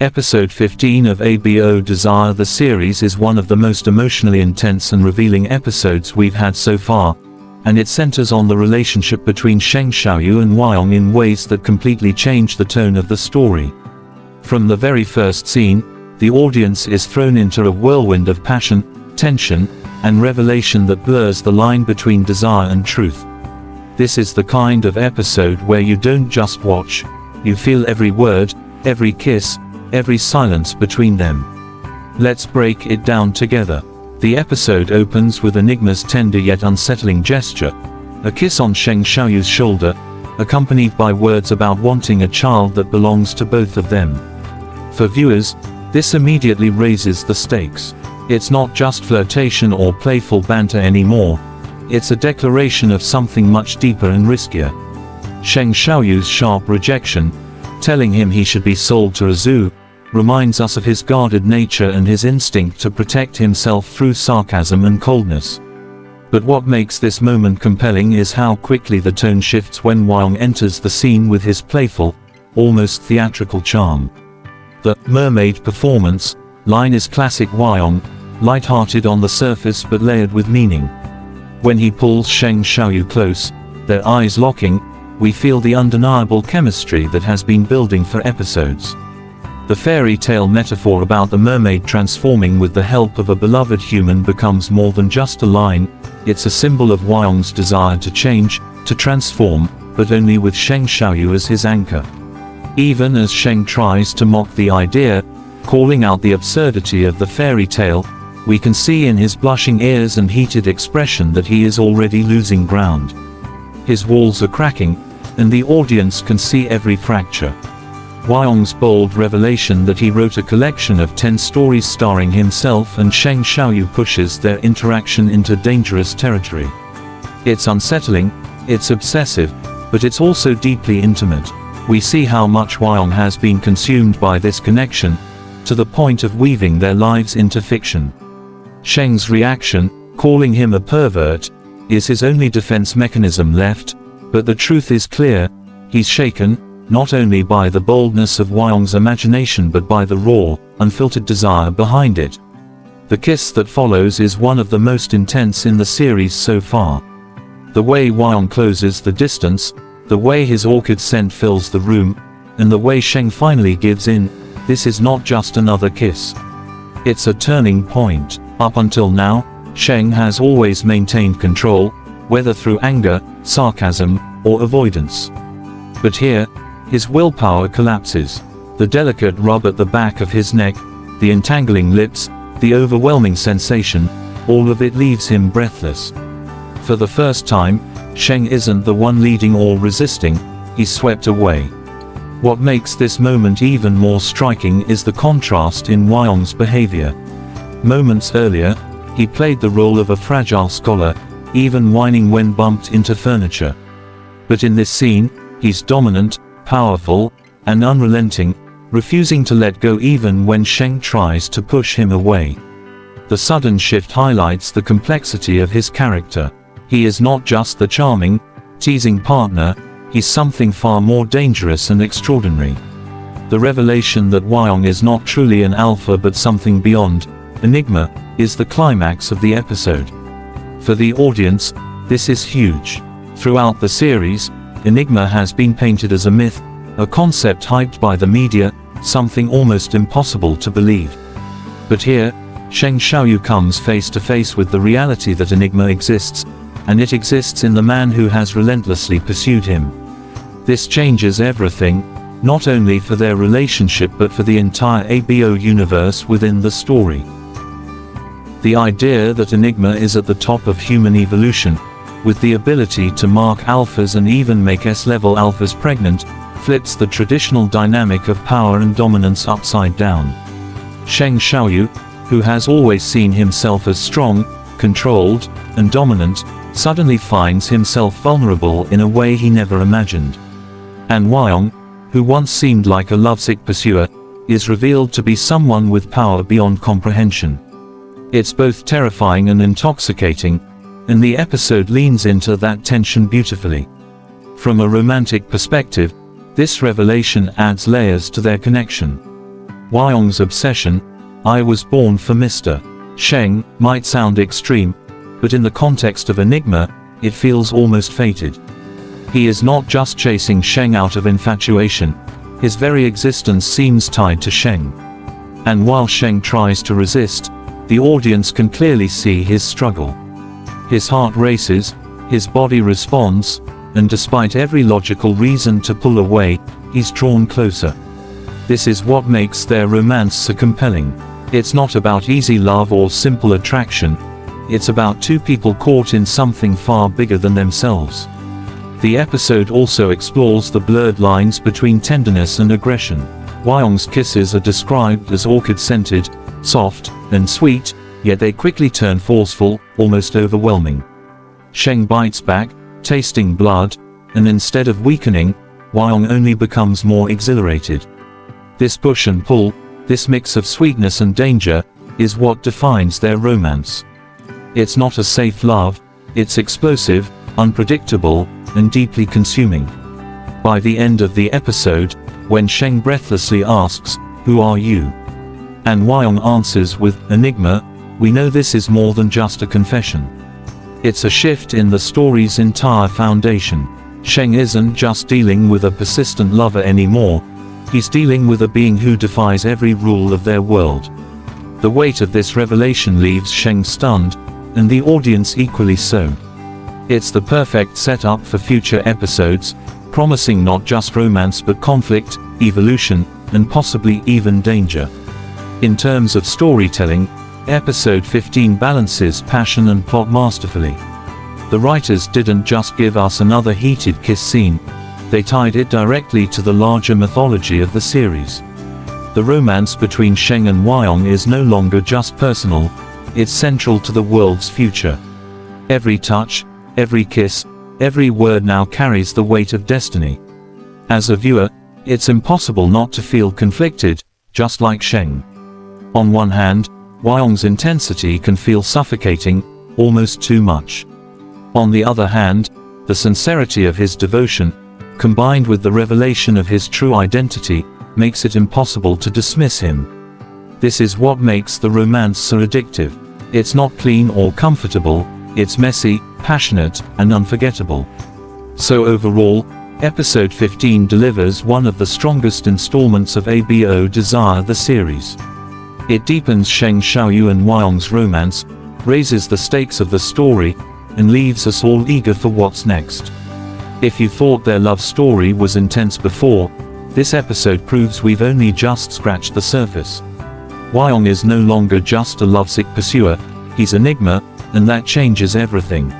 Episode 15 of ABO Desire. The series is one of the most emotionally intense and revealing episodes we've had so far, and it centers on the relationship between Shaoyou and Huang in ways that completely change the tone of the story. From the very first scene, the audience is thrown into a whirlwind of passion, tension, and revelation that blurs the line between desire and truth. This is the kind of episode where you don't just watch, you feel every word, every kiss, every silence between them. Let's break it down together. The episode opens with Enigma's tender yet unsettling gesture, a kiss on Shaoyou's shoulder, accompanied by words about wanting a child that belongs to both of them. For viewers, this immediately raises the stakes. It's not just flirtation or playful banter anymore, it's a declaration of something much deeper and riskier. Shaoyou's sharp rejection, telling him he should be sold to a zoo, reminds us of his guarded nature and his instinct to protect himself through sarcasm and coldness. But what makes this moment compelling is how quickly the tone shifts when Huang enters the scene with his playful, almost theatrical charm. The mermaid performance line is classic Huang, light-hearted on the surface but layered with meaning. When he pulls Shaoyou close, their eyes locking, we feel the undeniable chemistry that has been building for episodes. The fairy tale metaphor about the mermaid transforming with the help of a beloved human becomes more than just a line, it's a symbol of Huang's desire to change, to transform, but only with Shaoyou as his anchor. Even as Sheng tries to mock the idea, calling out the absurdity of the fairy tale, we can see in his blushing ears and heated expression that he is already losing ground. His walls are cracking, and the audience can see every fracture. Huang's bold revelation that he wrote a collection of 10 stories starring himself and Shaoyou pushes their interaction into dangerous territory. It's unsettling, it's obsessive, but it's also deeply intimate. We see how much Huang has been consumed by this connection, to the point of weaving their lives into fiction. Sheng's reaction, calling him a pervert, is his only defense mechanism left, but the truth is clear, he's shaken, not only by the boldness of Huang's imagination but by the raw, unfiltered desire behind it. The kiss that follows is one of the most intense in the series so far. The way Huang closes the distance, the way his orchid scent fills the room, and the way Sheng finally gives in, this is not just another kiss. It's a turning point. Up until now, Sheng has always maintained control, whether through anger, sarcasm, or avoidance. But here, his willpower collapses. The delicate rub at the back of his neck, the entangling lips, the overwhelming sensation, all of it leaves him breathless. For the first time, Sheng isn't the one leading or resisting, he's swept away. What makes this moment even more striking is the contrast in Huang's behavior. Moments earlier, he played the role of a fragile scholar, even whining when bumped into furniture. But in this scene, he's dominant, powerful, and unrelenting, refusing to let go even when Sheng tries to push him away. The sudden shift highlights the complexity of his character. He is not just the charming, teasing partner, he's something far more dangerous and extraordinary. The revelation that Huang is not truly an alpha but something beyond, Enigma, is the climax of the episode. For the audience, this is huge. Throughout the series, Enigma has been painted as a myth, a concept hyped by the media, something almost impossible to believe. But here, Shaoyou comes face to face with the reality that Enigma exists, and it exists in the man who has relentlessly pursued him. This changes everything, not only for their relationship but for the entire ABO universe within the story. The idea that Enigma is at the top of human evolution, with the ability to mark alphas and even make S-level alphas pregnant, flips the traditional dynamic of power and dominance upside down. Shaoyou, who has always seen himself as strong, controlled, and dominant, suddenly finds himself vulnerable in a way he never imagined. And Huang, who once seemed like a lovesick pursuer, is revealed to be someone with power beyond comprehension. It's both terrifying and intoxicating, and the episode leans into that tension beautifully. From a romantic perspective, this revelation adds layers to their connection. Huang's obsession, "I was born for Mr. Sheng," might sound extreme, but in the context of Enigma, it feels almost fated. He is not just chasing Sheng out of infatuation, his very existence seems tied to Sheng. And while Sheng tries to resist, the audience can clearly see his struggle. His heart races, his body responds, and despite every logical reason to pull away, he's drawn closer. This is what makes their romance so compelling. It's not about easy love or simple attraction, it's about two people caught in something far bigger than themselves. The episode also explores the blurred lines between tenderness and aggression. Huang's kisses are described as orchid-scented, soft, and sweet, yet they quickly turn forceful, almost overwhelming. Sheng bites back, tasting blood, and instead of weakening, Huang only becomes more exhilarated. This push and pull, this mix of sweetness and danger, is what defines their romance. It's not a safe love, it's explosive, unpredictable, and deeply consuming. By the end of the episode, when Sheng breathlessly asks, "Who are you?" and Huang answers with, "Enigma," we know this is more than just a confession. It's a shift in the story's entire foundation. Sheng isn't just dealing with a persistent lover anymore, he's dealing with a being who defies every rule of their world. The weight of this revelation leaves Sheng stunned, and the audience equally so. It's the perfect setup for future episodes, promising not just romance but conflict, evolution, and possibly even danger. In terms of storytelling, Episode 15 balances passion and plot masterfully. The writers didn't just give us another heated kiss scene, they tied it directly to the larger mythology of the series. The romance between Sheng and Huang is no longer just personal, it's central to the world's future. Every touch, every kiss, every word now carries the weight of destiny. As a viewer, it's impossible not to feel conflicted, just like Sheng. On one hand, Huang's intensity can feel suffocating, almost too much. On the other hand, the sincerity of his devotion, combined with the revelation of his true identity, makes it impossible to dismiss him. This is what makes the romance so addictive. It's not clean or comfortable, it's messy, passionate, and unforgettable. So overall, Episode 15 delivers one of the strongest installments of ABO Desire the series. It deepens Sheng Shaoyou and Huang's romance, raises the stakes of the story, and leaves us all eager for what's next. If you thought their love story was intense before, this episode proves we've only just scratched the surface. Huang is no longer just a lovesick pursuer, he's Enigma, and that changes everything.